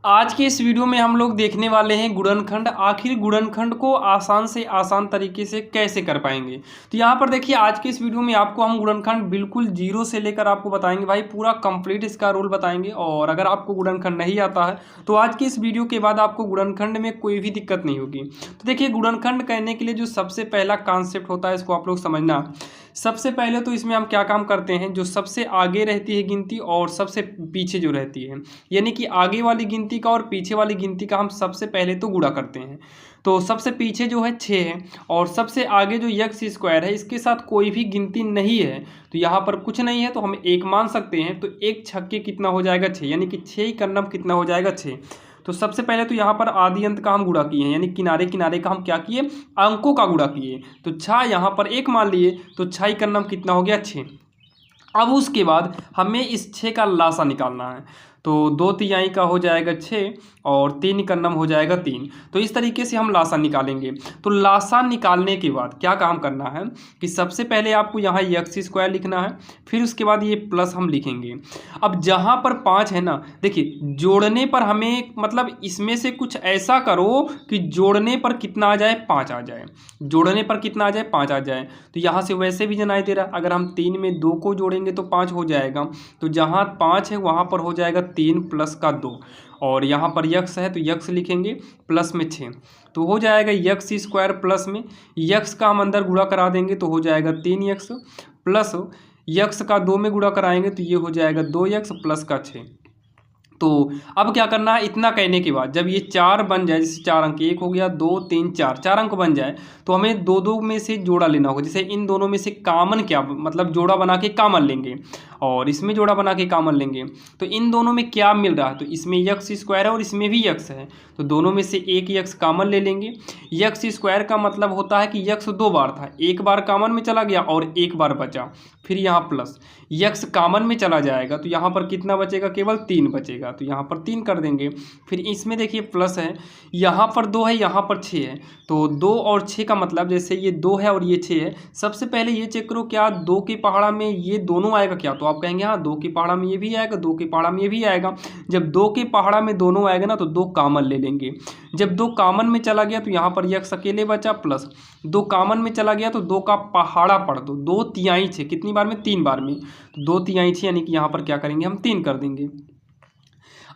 आज के इस वीडियो में हम लोग देखने वाले हैं गुणनखंड। आखिर गुणनखंड को आसान से आसान तरीके से कैसे कर पाएंगे। तो यहाँ पर देखिए, आज के इस वीडियो में आपको हम गुणनखंड बिल्कुल जीरो से लेकर आपको बताएंगे भाई, पूरा कंप्लीट इसका रूल बताएंगे। और अगर आपको गुणनखंड नहीं आता है तो आज के इस वीडियो के बाद आपको गुणनखंड में कोई भी दिक्कत नहीं होगी। तो देखिए, गुणनखंड कहने के लिए जो सबसे पहला कॉन्सेप्ट होता है इसको आप लोग समझना। सबसे पहले तो इसमें हम क्या काम करते हैं, जो सबसे आगे रहती है गिनती और सबसे पीछे जो रहती है, यानी कि आगे वाली गिनती का और पीछे वाली गिनती का हम सबसे पहले तो गुणा करते हैं। तो सबसे पीछे जो है 6 है और सबसे आगे जो यक्स स्क्वायर है इसके साथ कोई भी गिनती नहीं है, तो यहाँ पर कुछ नहीं है तो हम 1 मान सकते हैं। तो 1 छक्के कितना हो जाएगा 6, यानी कि 6 का नम कितना हो जाएगा 6। तो सबसे पहले तो यहाँ पर आदि अंत का हम गुणा किए हैं, यानी किनारे किनारे का हम क्या किए, अंकों का गुणा किए। तो 6 यहाँ पर 1 मान लिए तो 6 का नम कितना हो गया 6। अब उसके बाद हमें इस 6 का लासा निकालना है। तो 2/3 का हो जाएगा 6 और 3 का नम हो जाएगा 3। तो इस तरीके से हम लासा निकालेंगे। तो लासा निकालने के बाद क्या काम करना है कि सबसे पहले आपको यहाँ यक्स स्क्वायर लिखना है, फिर उसके बाद ये प्लस हम लिखेंगे। अब जहाँ पर 5 है ना, देखिए जोड़ने पर हमें मतलब इसमें से कुछ ऐसा करो कि जोड़ने पर कितना आ जाए 5 आ जाए, जोड़ने पर कितना आ जाए 5 आ जाए। तो यहाँ से वैसे भी जनाई दे रहा, अगर हम 3 में 2 को जोड़ेंगे तो 5 हो जाएगा। तो जहाँ 5 है वहाँ पर हो जाएगा 3 प्लस का 2, और यहाँ पर यक्स है तो यक्स लिखेंगे प्लस में 6। तो हो जाएगा यक्स स्क्वायर प्लस में यक्स का हम अंदर गुणा करा देंगे तो हो जाएगा 3x प्लस यक्स का 2 में गुणा कराएंगे तो ये हो जाएगा 2x प्लस का 6। तो अब क्या करना है, इतना कहने के बाद जब ये 4 बन जाए, जैसे 4 अंक, 1 हो गया 2 3 4, 4 अंक बन जाए तो हमें दो दो में से जोड़ा लेना होगा। जैसे इन दोनों में से कामन क्या, मतलब जोड़ा बना के कामन लेंगे और इसमें जोड़ा बना के कामन लेंगे। तो इन दोनों में क्या मिल रहा है, तो इसमें यक्स स्क्वायर है और इसमें भी यक्स है, तो दोनों में से एक यक्स कामन ले लेंगे। यक्स स्क्वायर का मतलब होता है कि यक्स 2 बार था, एक बार कामन में चला गया और एक बार बचा, फिर यहाँ प्लस यक्स कामन में चला जाएगा तो यहाँ पर कितना बचेगा, केवल 3 बचेगा। तो यहाँ पर 3 कर देंगे। फिर इसमें देखिए प्लस है, यहाँ पर 2 है, यहाँ पर 6 है। तो 2 और 6 का मतलब, जैसे ये 2 है और ये 6 है, सबसे पहले ये चेक करो क्या 2 के पहाड़ा में ये दोनों आएगा क्या, तो आप कहेंगे हाँ 2 के पहाड़ा में ये भी आएगा, 2 के पहाड़ा में ये भी आएगा। जब 2 के पहाड़ा में दोनों आएगा ना तो 2 कामन ले लेंगे। जब 2 कामन में चला गया तो यहाँ पर यक्स अकेले बचा, प्लस 2 कामन में चला गया तो 2 का पहाड़ा पढ़ दो, 2/3 6, कितनी बार में, 3 बार में, तो 2/3 6, यानी कि यहाँ पर क्या करेंगे हम 3 कर देंगे।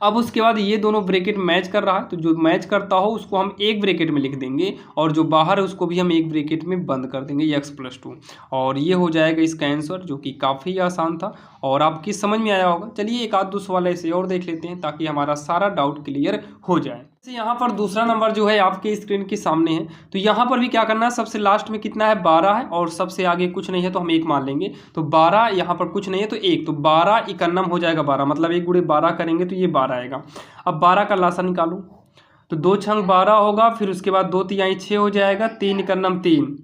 अब उसके बाद ये दोनों ब्रैकेट मैच कर रहा है तो जो मैच करता हो उसको हम एक ब्रैकेट में लिख देंगे और जो बाहर है उसको भी हम एक ब्रैकेट में बंद कर देंगे x+2। और ये हो जाएगा इसका आंसर, जो कि काफ़ी आसान था और आपकी समझ में आया होगा। चलिए एक आध दो सवाल ऐसे और देख लेते हैं ताकि हमारा सारा डाउट क्लियर हो जाए। यहाँ पर दूसरा नंबर जो है आपके स्क्रीन के सामने है, तो यहाँ पर भी क्या करना है, सबसे लास्ट में कितना है 12 है और सबसे आगे कुछ नहीं है तो हम 1 मान लेंगे। तो 12 यहाँ पर कुछ नहीं है तो 1, तो 12 इकन्नम हो जाएगा 12, मतलब 1 गुणे 12 करेंगे तो ये 12 आएगा। अब 12 का लासा निकालूं तो 2 छंग 12 होगा, फिर उसके बाद 2/3 6 हो जाएगा, 3 इकन्नम 3।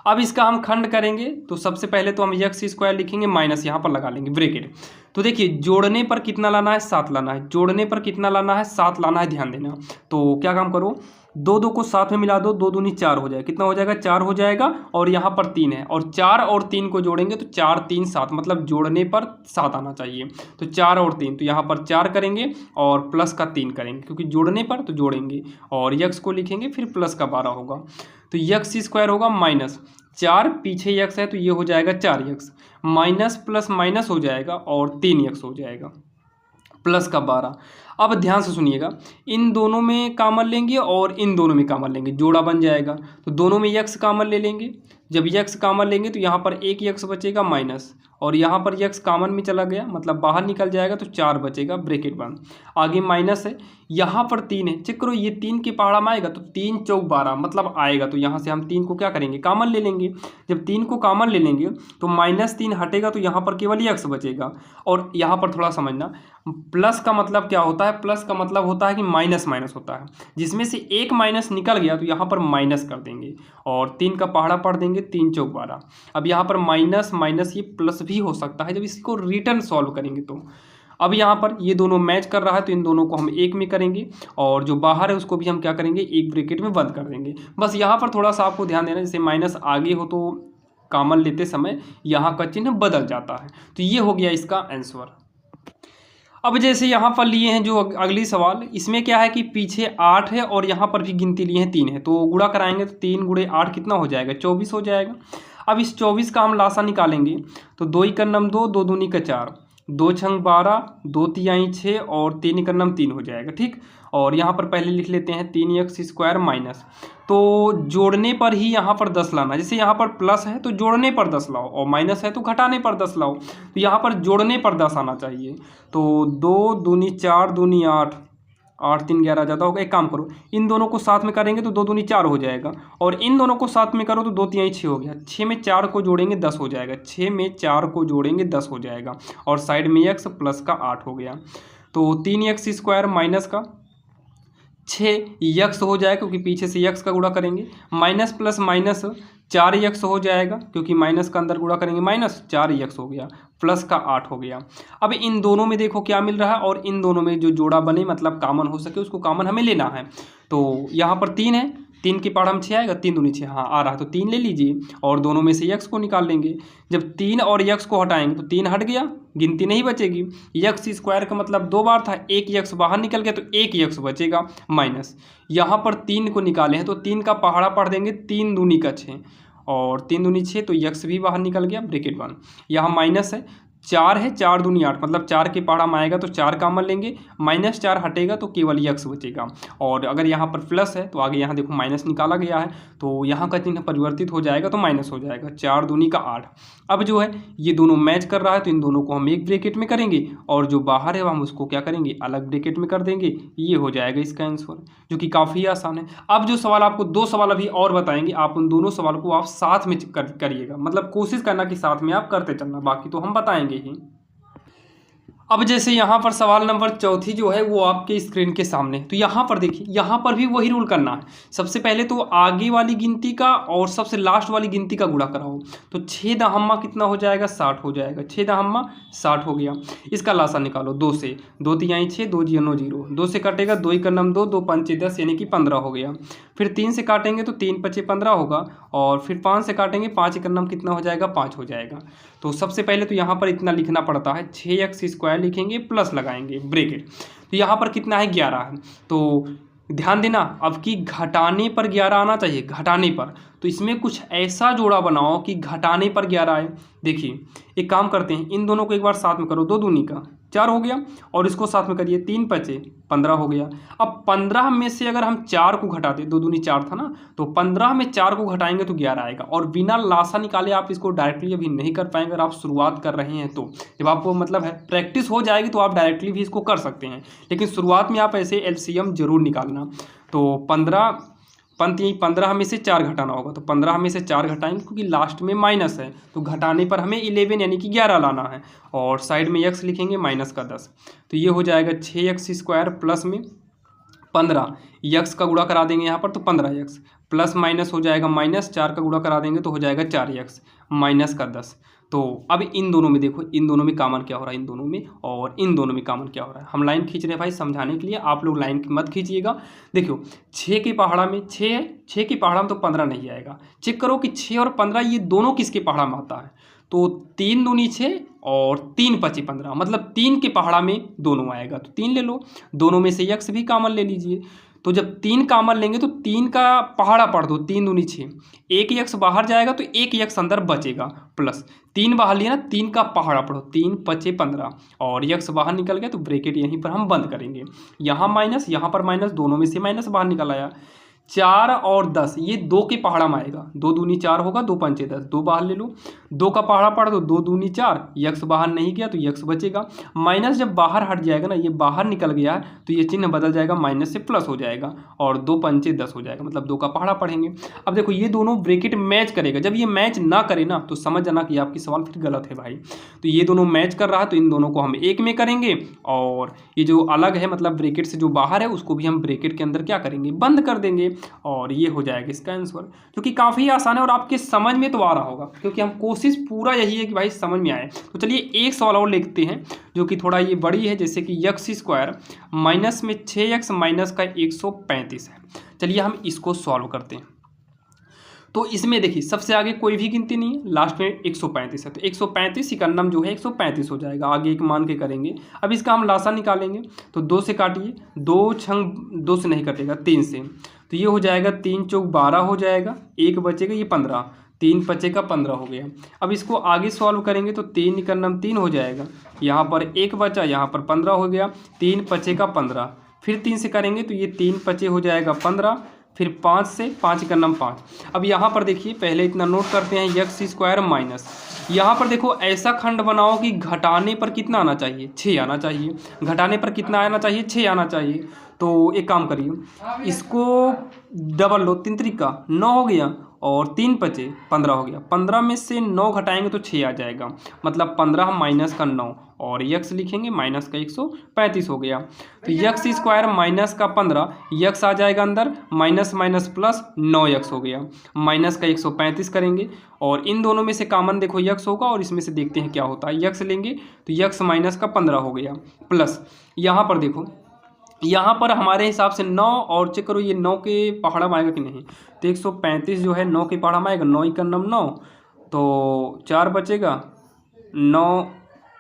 अब इसका हम खंड करेंगे तो सबसे पहले तो हम यक्स स्क्वायर लिखेंगे, माइनस यहाँ पर लगा लेंगे ब्रैकेट। तो देखिए जोड़ने पर कितना लाना है 7 लाना है, जोड़ने पर कितना लाना है 7 लाना है, ध्यान देना। तो क्या काम करो, 2 2 को साथ में मिला दो, 2 दूनी 4 हो जाए, कितना हो जाएगा 4 हो जाएगा, और यहाँ पर 3 है और 4 और 3 को जोड़ेंगे तो 4 3 7, मतलब जोड़ने पर 7 आना चाहिए। तो 4 और 3, तो यहाँ पर 4 करेंगे और प्लस का 3 करेंगे, क्योंकि जोड़ने पर तो जोड़ेंगे, और यक्स को लिखेंगे फिर प्लस का 12 होगा। तो यक्स स्क्वायर होगा माइनस 4, पीछे यक्स है तो ये हो जाएगा 4x, माइनस प्लस माइनस हो जाएगा और 3x हो जाएगा, प्लस का 12। अब ध्यान से सुनिएगा, इन दोनों में कामन लेंगे और इन दोनों में कामन लेंगे, जोड़ा बन जाएगा। तो दोनों में यक्स कामन ले लेंगे, जब यक्स कामन लेंगे तो यहाँ पर एक यक्स बचेगा माइनस, और यहाँ पर यक्स कामन में चला गया मतलब बाहर निकल जाएगा तो 4 बचेगा, ब्रैकेट बंद। आगे माइनस है, यहाँ पर 3 है, चेक करो ये 3 के पहाड़ा में आएगा तो 3 चौक 12 मतलब आएगा, तो यहाँ से हम 3 को क्या करेंगे कामन ले लेंगे। जब 3 को कामन ले लेंगे तो -3 हटेगा तो यहाँ पर केवल यक्स बचेगा। और यहाँ पर थोड़ा समझना, प्लस का मतलब क्या होता है, प्लस का मतलब होता है कि माइनस माइनस होता है, जिसमें से एक माइनस निकल गया तो यहाँ पर माइनस कर देंगे और 3 का पहाड़ा पढ़ देंगे, 3 चौक 12। अब यहाँ पर माइनस माइनस ये प्लस भी हो सकता है जब इसको रिटर्न सॉल्व करेंगे तो। अब यहाँ पर ये दोनों मैच कर रहा है तो इन दोनों को हम एक में करेंगे और जो बाहर है उसको भी हम क्या करेंगे एक ब्रैकेट में बंद कर देंगे। बस यहाँ पर थोड़ा सा आपको ध्यान देना, जैसे माइनस आगे हो तो कॉमन लेते समय यहाँ का चिन्ह बदल जाता है। तो ये हो गया इसका आंसर। अब जैसे यहाँ पर लिए हैं जो अगली सवाल, इसमें क्या है कि पीछे 8 है और यहाँ पर भी गिनती लिए हैं 3 है, तो गुणा कराएंगे तो 3 गुणे 8 कितना हो जाएगा, 24 हो जाएगा। अब इस 24 का हम लासा निकालेंगे तो 2 इक्का नम 2, 2 दूनी का 4, 2 छंग 12, 2 तिहाई 6 और 3 इक्का नम 3 हो जाएगा। ठीक, और यहाँ पर पहले लिख लेते हैं 3x² माइनस, तो जोड़ने पर ही यहाँ पर 10 लाना, जैसे यहाँ पर प्लस है तो जोड़ने पर 10 लाओ और माइनस है तो घटाने पर 10 लाओ, तो यहाँ पर जोड़ने पर 10 आना चाहिए। तो 2 दूनी 4 दूनी 8, 8 3 11 ज़्यादा होगा। एक काम करो, इन दोनों को साथ में करेंगे तो 2 दूनी 4 हो जाएगा, और इन दोनों को साथ में करो तो 2 तिहाई 6 हो गया। 6 में 4 को जोड़ेंगे 10 हो जाएगा, 6 में 4 को जोड़ेंगे 10 हो जाएगा, और साइड में x प्लस का 8 हो गया। तो 3x² माइनस का 6x हो जाएगा क्योंकि पीछे से x का गुणा करेंगे, माइनस प्लस माइनस 4x हो जाएगा क्योंकि माइनस का अंदर गुणा करेंगे, माइनस 4x हो गया, प्लस का 8 हो गया। अब इन दोनों में देखो क्या मिल रहा है, और इन दोनों में जो जोड़ा बने मतलब कॉमन हो सके उसको कॉमन हमें लेना है। तो यहाँ पर 3 है, 3 की पहाड़ हम 6 आएगा, 3 दूनी 6, हाँ आ रहा है, तो 3 ले लीजिए और दोनों में से x को निकाल लेंगे। जब 3 और x को हटाएंगे तो 3 हट गया, गिनती नहीं बचेगी। x² का मतलब 2 बार था, एक x बाहर निकल गया तो एक x बचेगा माइनस। यहाँ पर 3 को निकाले हैं तो 3 का पहाड़ा पढ़ देंगे, 3 दूनी का 6 और 3 दूनी 6, तो x भी बाहर निकल गया, ब्रैकेट बंद। यहाँ माइनस है, 4 है, 4 दूनी 8 मतलब 4 के पहाड़ा में आएगा तो 4 कॉमन लेंगे, माइनस 4 हटेगा तो केवल x बचेगा। और अगर यहाँ पर प्लस है तो आगे यहाँ देखो माइनस निकाला गया है तो यहाँ का चिन्ह परिवर्तित हो जाएगा तो माइनस हो जाएगा, 4 दूनी का 8। अब जो है ये दोनों मैच कर रहा है तो इन दोनों को हम एक ब्रैकेट में करेंगे और जो बाहर है हम उसको क्या करेंगे, अलग ब्रैकेट में कर देंगे। ये हो जाएगा इसका आंसर, जो कि काफ़ी आसान है। अब जो सवाल आपको 2 सवाल अभी और बताएंगे, आप उन दोनों सवाल को आप साथ में करिएगा, मतलब कोशिश करना कि साथ में आप करते चलना, बाकी तो हम बताएंगे ही। अब जैसे यहाँ पर सवाल नंबर 4 जो है वो आपके स्क्रीन के सामने, तो यहाँ पर देखिए, यहाँ पर भी वही रूल करना है। सबसे पहले तो आगे वाली गिनती का और सबसे लास्ट वाली गिनती का गुणा कराओ, तो 6 दहम्मा कितना हो जाएगा, 60 हो जाएगा, 6 दहम्मा 60 हो गया। इसका लासा निकालो, 2 से, 2 तिहाई 6, 2 जीरो 0, 2 से कटेगा 2 इक्का नम 2, 2 पंचे 10 यानी कि 15 हो गया। फिर 3 से काटेंगे तो 3 पचे 15 होगा, और फिर 5 से काटेंगे 5 इक्का नम कितना हो जाएगा, 5 हो जाएगा। तो सबसे पहले तो यहाँ पर इतना लिखना पड़ता है, 6x² लिखेंगे प्लस लगाएंगे ब्रैकेट, तो यहाँ पर कितना है, 11 है। तो ध्यान देना, अब कि घटाने पर 11 आना चाहिए, घटाने पर, तो इसमें कुछ ऐसा जोड़ा बनाओ कि घटाने पर 11 आए। देखिए एक काम करते हैं, इन दोनों को एक बार साथ में करो, 2 दूनी का 4 हो गया, और इसको साथ में करिए, 3 पचे 15 हो गया। अब 15 में से अगर हम 4 को घटाते, 2 दूनी 4 था ना, तो 15 में 4 को घटाएंगे तो 11 आएगा। और बिना लासा निकाले आप इसको डायरेक्टली अभी नहीं कर पाएंगे, अगर आप शुरुआत कर रहे हैं तो। जब आपको मतलब है प्रैक्टिस हो जाएगी तो आप डायरेक्टली भी इसको कर सकते हैं, लेकिन शुरुआत में आप ऐसे LCM जरूर निकालना। तो 15 में से 4 घटाना होगा, तो 15 में से 4 घटाएंगे क्योंकि लास्ट में माइनस है, तो घटाने पर हमें 11 यानी कि 11 लाना है, और साइड में x लिखेंगे माइनस का 10। तो ये हो जाएगा 6x² प्लस में 15, x का गुणा करा देंगे यहाँ पर तो 15x, प्लस माइनस हो जाएगा माइनस, 4 का गुणा करा देंगे तो हो जाएगा 4x माइनस का 10। तो अब इन दोनों में देखो, इन दोनों में कॉमन क्या हो रहा है, इन दोनों में और इन दोनों में कॉमन क्या हो रहा है। हम लाइन खींच रहे हैं भाई समझाने के लिए, आप लोग लाइन मत खींचिएगा। देखो 6 के पहाड़ा में 6 है, 6 के पहाड़ा में तो 15 नहीं आएगा। चेक करो कि 6 और 15 ये दोनों किसके पहाड़ा में आता है, तो 3 दूनी 6 और 3 पची 15, मतलब 3 के पहाड़ा में दोनों आएगा, तो 3 ले लो। दोनों में से x भी कॉमन ले लीजिए, तो जब 3 कॉमन लेंगे तो 3 का पहाड़ा पढ़ दो, 3 दूनी 6, एक x बाहर जाएगा तो एक x अंदर बचेगा, प्लस 3 बाहर लिया ना, 3 का पहाड़ा पढ़ो, 3 पचे 15, और x बाहर निकल गया तो ब्रैकेट यहीं पर हम बंद करेंगे। यहाँ माइनस, यहाँ पर माइनस, दोनों में से माइनस बाहर निकल आया। 4 और 10 ये 2 के पहाड़ा में आएगा, 2 दूनी 4 होगा, 2 पंचे 10, 2 बाहर ले लो, 2 का पहाड़ा पढ़ दो, 2 दूनी 4, x बाहर नहीं गया तो x बचेगा। माइनस जब बाहर हट जाएगा ना, ये बाहर निकल गया तो ये चिन्ह बदल जाएगा, माइनस से प्लस हो जाएगा, और 2 पंचे 10 हो जाएगा, मतलब 2 का पहाड़ा पढ़ेंगे। अब देखो ये दोनों ब्रैकेट मैच करेगा, जब ये मैच ना करे ना तो समझ जाना कि आपकी सवाल फिर गलत है भाई। तो ये दोनों मैच कर रहा है तो इन दोनों को हम एक में करेंगे, और ये जो अलग है मतलब ब्रैकेट से जो बाहर है उसको भी हम ब्रैकेट के अंदर क्या करेंगे, बंद कर देंगे, और ये हो जाएगा इसका आंसर, जो कि काफ़ी आसान है और आपके समझ में तो आ रहा होगा, क्योंकि हम कोशिश पूरा यही है कि भाई समझ में आए। तो चलिए एक सवाल और लिखते हैं जो कि थोड़ा ये बड़ी है, जैसे कि x² माइनस में 6x माइनस का 135 है। चलिए हम इसको सॉल्व करते हैं। तो इसमें देखिए सबसे आगे कोई भी गिनती नहीं है, लास्ट में 135 है, तो 135 इकन्नम जो है 135 हो जाएगा, आगे एक मान के करेंगे। अब इसका हम लासा निकालेंगे, तो 2 से काटिए, 2 छंग 2 से नहीं कटेगा, 3 से, तो ये हो जाएगा 3 चौक 12 हो जाएगा, एक बचेगा ये 15, 3 बचे का 15 हो गया। अब इसको आगे सॉल्व करेंगे तो 3 इकन्नम 3 हो जाएगा, यहाँ पर 1 बचा, यहाँ पर 15 हो गया, 3 बचे का 15, फिर 3 से करेंगे तो ये 3 बचे हो जाएगा 15, फिर 5 से 5 का नंबर 5। अब यहाँ पर देखिए पहले इतना नोट करते हैं, एक्स स्क्वायर माइनस, यहाँ पर देखो ऐसा खंड बनाओ कि घटाने पर कितना आना चाहिए, 6 आना चाहिए, घटाने पर कितना आना चाहिए, 6 आना चाहिए। तो एक काम करिए, इसको डबल लो, 3 तरीका 9 हो गया और 3 बचे 15 हो गया, 15 में से 9 घटाएंगे तो 6 आ जाएगा, मतलब 15 माइनस का 9 और यक्स लिखेंगे माइनस का 135 हो गया। तो यक्स स्क्वायर माइनस का 15, यक्स आ जाएगा अंदर, माइनस माइनस प्लस 9 यक्स हो गया, माइनस का 135 करेंगे और इन दोनों में से कॉमन देखो यक्स होगा और इसमें से देखते हैं क्या होता है, यक्स लेंगे तो यक्स माइनस का 15 हो गया, प्लस यहाँ पर देखो, यहाँ पर हमारे हिसाब से 9 और चेक करो ये 9 के पहाड़ा में आएगा कि नहीं, तो 135 जो है 9 के पहाड़ा में आएगा, 9 इकन्नम 9, तो 4 बचेगा, 9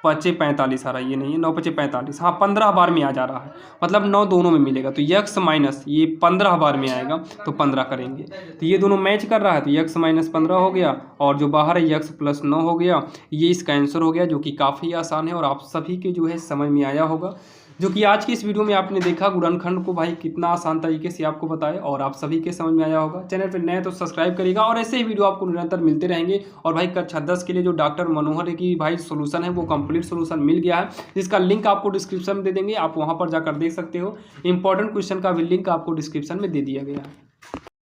पचे 45 आ रहा है, ये नहीं है, 9 पचे 45, हाँ 15 बार में आ जा रहा है, मतलब 9 दोनों में मिलेगा, तो यक्स माइनस ये 15 बार में आएगा, तो 15 करेंगे, तो ये दोनों मैच कर रहा है, तो यक्स माइनस 15 हो गया और जो बाहर है यक्स प्लस 9 हो गया, ये इसका आंसर हो गया, जो कि काफ़ी आसान है और आप सभी के जो है समझ में आया होगा। जो कि आज की इस वीडियो में आपने देखा गुणनखंड को भाई कितना आसान तरीके से आपको बताया और आप सभी के समझ में आया होगा। चैनल पर नए तो सब्सक्राइब करिएगा और ऐसे ही वीडियो आपको निरंतर मिलते रहेंगे। और भाई कक्षा 10 के लिए जो डॉक्टर मनोहर की भाई सोल्यूशन है वो कंप्लीट सोल्यूशन मिल गया है, जिसका लिंक आपको डिस्क्रिप्शन में दे देंगे, आप वहाँ पर जाकर देख सकते हो। इंपॉर्टेंट क्वेश्चन का भी लिंक आपको डिस्क्रिप्शन में दे दिया गया है।